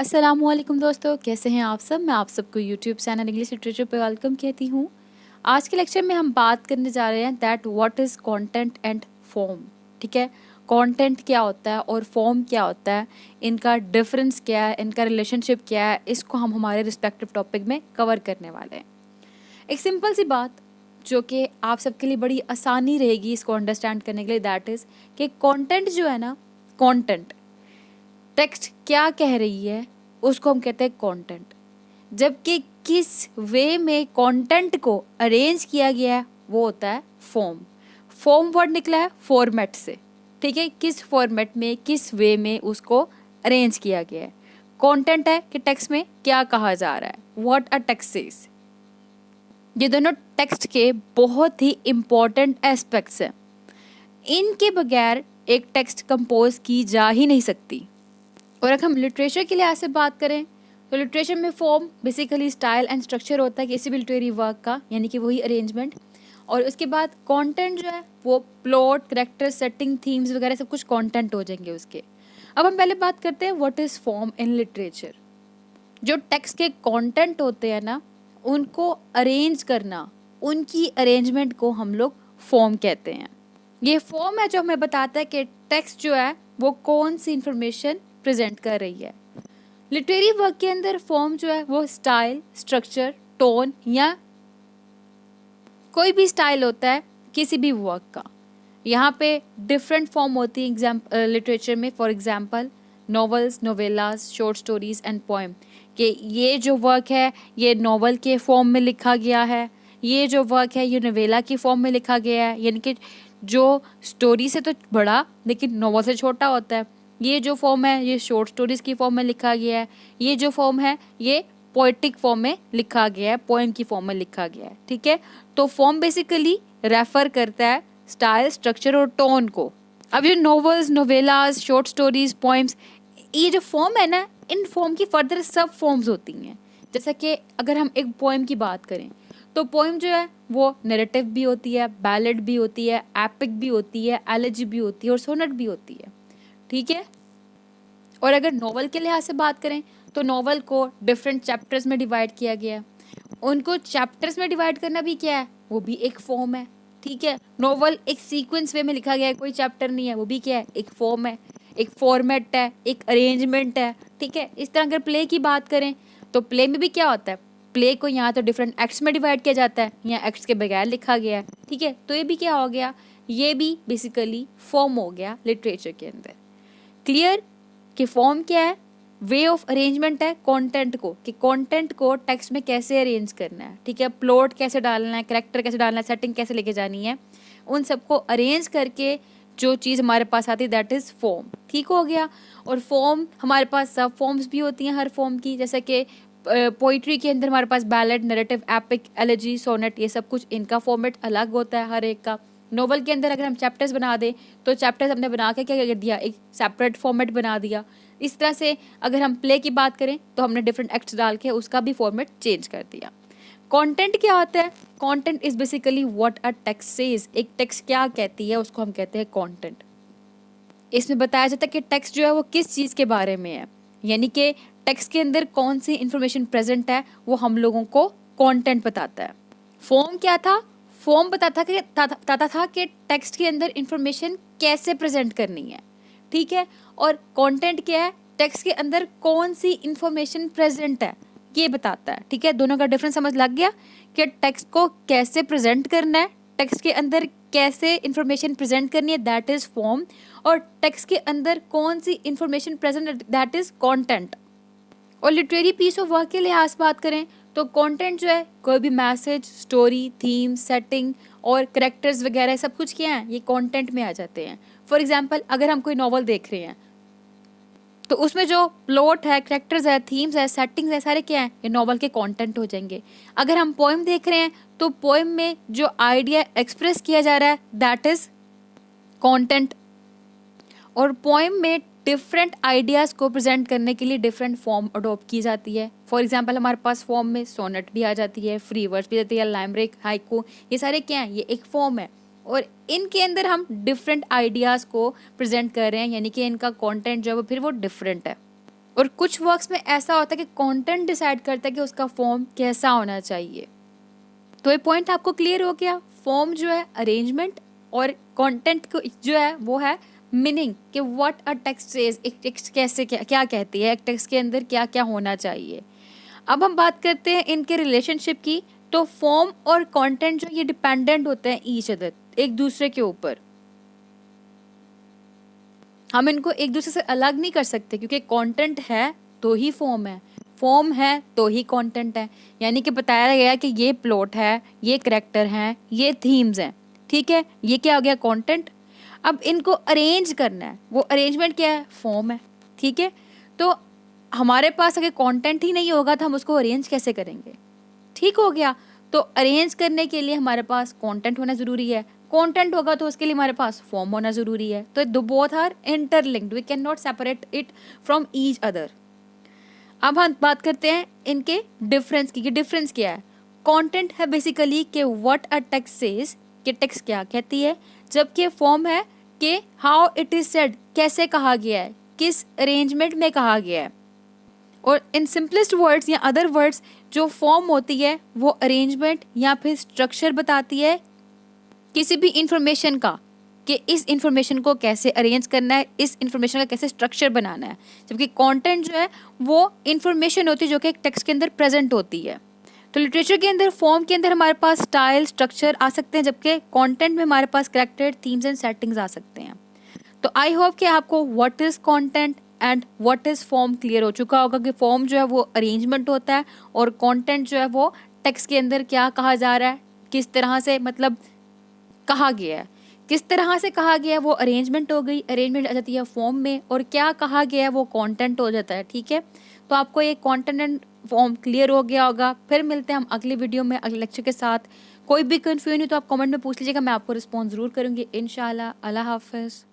अस्सलामुअलैकुम दोस्तों, कैसे हैं आप सब। मैं आप सबको यूट्यूब चैनल इंग्लिश लिटरेचर पे वेलकम कहती हूँ। आज के लेक्चर में हम बात करने जा रहे हैं that what is content and form. ठीक है, कंटेंट क्या होता है और फॉर्म क्या होता है, इनका डिफरेंस क्या है, इनका रिलेशनशिप क्या है, इसको हम हमारे रिस्पेक्टिव टॉपिक में कवर करने वाले हैं। एक सिंपल सी बात जो कि आप सबके लिए बड़ी आसानी रहेगी इसको अंडरस्टैंड करने के लिए, दैट इज़ कि कंटेंट जो है ना, कंटेंट टेक्स्ट क्या कह रही है उसको हम कहते हैं कंटेंट। जबकि किस वे में कंटेंट को अरेंज किया गया है वो होता है फॉर्म। फॉर्म वर्ड निकला है फॉर्मेट से। ठीक है, किस फॉर्मेट में किस वे में उसको अरेंज किया गया है। कंटेंट है कि टेक्स्ट में क्या कहा जा रहा है, व्हाट अ टेक्स्ट इज। ये दोनों टेक्स्ट के बहुत ही इम्पोर्टेंट एस्पेक्ट्स हैं। इनके बगैर एक टेक्स्ट कंपोज की जा ही नहीं सकती। और अगर हम लिटरेचर के लिहाज से बात करें तो लिटरेचर में form basically style and structure होता है किसी भी लिटरेरी वर्क का, यानी कि वही अरेंजमेंट। और उसके बाद कंटेंट जो है वो प्लॉट, कैरेक्टर, सेटिंग, थीम्स वगैरह सब कुछ कंटेंट हो जाएंगे उसके। अब हम पहले बात करते हैं what is form in literature. जो टेक्स्ट के कंटेंट होते हैं ना, उनको अरेंज करना, उनकी अरेंजमेंट को हम लोग फॉर्म कहते हैं। ये फॉर्म है जो हमें बताता है कि टेक्स्ट जो है वो कौन सी इंफॉर्मेशन प्रेजेंट कर रही है। लिटरेरी वर्क के अंदर फॉर्म जो है वो स्टाइल, स्ट्रक्चर, टोन या कोई भी स्टाइल होता है किसी भी वर्क का। यहाँ पे डिफरेंट फॉर्म होती है लिटरेचर में। For example novels, novellas, short stories and poem. कि ये जो वर्क है ये नॉवल के फॉर्म में लिखा गया है, ये जो वर्क है ये नोवेला की फॉर्म में लिखा गया है, यानी कि जो स्टोरी से तो बड़ा लेकिन नॉवल से छोटा होता है। ये जो फॉर्म है ये शॉर्ट स्टोरीज की फॉर्म में लिखा गया है, ये जो फॉर्म है ये पोएटिक फॉर्म में लिखा गया है, पोएम की फॉर्म में लिखा गया है। ठीक है, तो फॉर्म बेसिकली रेफर करता है स्टाइल, स्ट्रक्चर और टोन को। अब ये novels, novellas, short stories, poems, ये जो फॉर्म है ना, इन फॉर्म की फर्दर सब फॉर्म्स होती हैं। जैसा कि अगर हम एक पोएम की बात करें तो पोएम जो है वो नैरेटिव भी होती है, बैलेड भी होती है, एपिक भी होती है, एलेजी भी होती है और सोनेट भी होती है। ठीक है, और अगर नॉवल के लिहाज से बात करें तो नॉवल को डिफरेंट चैप्टर्स में डिवाइड किया गया है। उनको चैप्टर्स में डिवाइड करना भी क्या है, वो भी एक फॉर्म है। ठीक है, नॉवल एक सीक्वेंस वे में लिखा गया है, कोई चैप्टर नहीं है, वो भी क्या है, एक फॉर्म है, एक फॉर्मेट है, एक अरेंजमेंट है। ठीक है, इस तरह अगर प्ले की बात करें तो प्ले में भी क्या होता है, प्ले को यहाँ तो डिफरेंट एक्ट्स में डिवाइड किया जाता है, यहाँ एक्ट्स के बगैर लिखा गया है। ठीक है, तो ये भी क्या हो गया, ये भी बेसिकली फॉर्म हो गया लिटरेचर के अंदर। क्लियर कि फॉर्म क्या है, वे ऑफ अरेंजमेंट है कंटेंट को, कि कंटेंट को टेक्स्ट में कैसे अरेंज करना है। ठीक है, प्लॉट कैसे डालना है, कैरेक्टर कैसे डालना है, सेटिंग कैसे लेके जानी है, उन सबको अरेंज करके जो चीज़ हमारे पास आती है दैट इज़ फॉर्म। ठीक हो गया। और फॉर्म हमारे पास सब फॉर्म्स भी होती हैं हर फॉर्म की, जैसे कि पोइट्री के अंदर हमारे पास ballad, narrative, epic, elegy, sonnet, ये सब कुछ इनका फॉर्मेट अलग होता है हर एक का। नोवेल के अंदर अगर हम चैप्टर्स बना दें तो चैप्टर्स हमने बना के क्या कर दिया, एक सेपरेट फॉर्मेट बना दिया। इस तरह से अगर हम प्ले की बात करें तो हमने डिफरेंट एक्ट्स डाल के उसका भी फॉर्मेट चेंज कर दिया। कंटेंट क्या होता है, content is basically what a text says. एक टेक्स्ट क्या कहती है उसको हम कहते हैं कंटेंट। इसमें बताया जाता है कि टेक्स्ट जो है वो किस चीज़ के बारे में है, यानी कि टेक्स्ट के अंदर कौन सी इंफॉर्मेशन प्रेजेंट है वो हम लोगों को कंटेंट बताता है। फॉर्म क्या था, फॉर्म बताता था कि टेक्स्ट के अंदर इंफॉर्मेशन कैसे प्रेजेंट करनी है। ठीक है, और कंटेंट क्या है, टेक्स्ट के अंदर कौन सी इंफॉर्मेशन प्रेजेंट है ये बताता है। ठीक है, दोनों का डिफरेंस समझ लग गया कि टेक्स्ट को कैसे प्रेजेंट करना है, टेक्स्ट के अंदर कैसे इंफॉर्मेशन प्रेजेंट करनी है दैट इज फॉर्म, और टेक्स्ट के अंदर कौन सी information present that is content. और लिटरेरी पीस ऑफ वर्क के लिहाज बात करें तो कंटेंट जो है कोई भी मैसेज, स्टोरी, थीम, सेटिंग और करेक्टर्स वगैरह सब कुछ क्या है, ये कंटेंट में आ जाते हैं। फॉर एग्जांपल अगर हम कोई नॉवल देख रहे हैं तो उसमें जो प्लॉट है, करेक्टर्स है, थीम्स है, सेटिंग्स है, सारे क्या हैं, ये नॉवल के कंटेंट हो जाएंगे। अगर हम पोएम देख रहे हैं तो पोएम में जो आइडिया एक्सप्रेस किया जा रहा है दैट इज कंटेंट। और पोएम में डिफरेंट आइडियाज़ को प्रेजेंट करने के लिए डिफरेंट फॉर्म अडॉप्ट की जाती है। फॉर एग्जांपल हमारे पास फॉर्म में सोनेट भी आ जाती है, फ्री वर्स भी आती है, लाइमरिक, हाइकू, ये सारे क्या हैं, ये एक फॉर्म है। और इनके अंदर हम डिफरेंट आइडियाज़ को प्रेजेंट कर रहे हैं, यानी कि इनका कंटेंट जो है वो फिर वो डिफरेंट है। और कुछ वर्क्स में ऐसा होता है कि कंटेंट डिसाइड करता है कि उसका फॉर्म कैसा होना चाहिए। तो ये पॉइंट आपको क्लियर हो गया। फॉर्म जो है अरेंजमेंट और कंटेंट को जो है वो है मीनिंग कि व्हाट अ टेक्स्ट सेज, एक टेक्स्ट कैसे क्या कहती है, एक टेक्स्ट के अंदर क्या क्या होना चाहिए। अब हम बात करते हैं इनके रिलेशनशिप की। तो फॉर्म और कंटेंट जो ये डिपेंडेंट होते हैं ईच अदर, एक दूसरे के ऊपर। हम इनको एक दूसरे से अलग नहीं कर सकते क्योंकि कंटेंट है तो ही फॉर्म है, फॉर्म है तो ही कंटेंट है। यानी कि बताया गया कि ये प्लॉट है, ये करेक्टर हैं, ये थीम्स हैं, ठीक है, ये क्या हो गया कंटेंट। अब इनको अरेंज करना है, वो अरेंजमेंट क्या है, फॉर्म है, ठीक है। तो हमारे पास अगर कंटेंट ही नहीं होगा तो हम उसको अरेंज कैसे करेंगे, ठीक हो गया। तो अरेंज करने के लिए हमारे पास कंटेंट होना ज़रूरी है, कंटेंट होगा तो उसके लिए हमारे पास फॉर्म होना ज़रूरी है। तो दो both are interlinked, we can not separate it from each other. अब हम बात करते हैं इनके डिफरेंस की, कि डिफरेंस क्या है। कंटेंट है बेसिकली कि व्हाट अ टेक्स्ट सेज, कि टेक्स्ट क्या कहती है, जबकि फॉर्म है कि हाउ इट इज सेड, कैसे कहा गया है, किस अरेंजमेंट में कहा गया है। और इन सिंपलेस्ट वर्ड्स या अदर वर्ड्स जो फॉर्म होती है वो अरेंजमेंट या फिर स्ट्रक्चर बताती है किसी भी इंफॉर्मेशन का, कि इस इंफॉर्मेशन को कैसे अरेंज करना है, इस इंफॉर्मेशन का कैसे स्ट्रक्चर बनाना है। जबकि कंटेंट जो है वो इंफॉर्मेशन होती है जो कि एक टेक्स्ट के अंदर प्रेजेंट होती है। तो लिटरेचर के अंदर फॉर्म के अंदर हमारे पास स्टाइल स्ट्रक्चर आ सकते हैं, जबकि कंटेंट में हमारे पास कैरेक्टर थीम्स एंड सेटिंग्स आ सकते हैं। तो आई होप कि आपको what is content and what is form clear हो चुका होगा कि फॉर्म जो है वो अरेंजमेंट होता है और कंटेंट जो है वो टेक्स्ट के अंदर क्या कहा जा रहा है, किस तरह से मतलब कहा गया है, किस तरह से कहा गया है वो अरेंजमेंट हो गई, अरेंजमेंट आ जाती है फॉर्म में, और क्या कहा गया है वो कंटेंट हो जाता है, ठीक है। तो आपको ये कंटेंट एंड फॉर्म क्लियर हो गया होगा। फिर मिलते हैं हम अगली वीडियो में अगले लेक्चर के साथ। कोई भी कन्फ्यूजन हो तो आप कमेंट में पूछ लीजिएगा, मैं आपको रिस्पॉन्स ज़रूर करूँगी इंशाल्लाह। अल्लाह हाफ़िज़।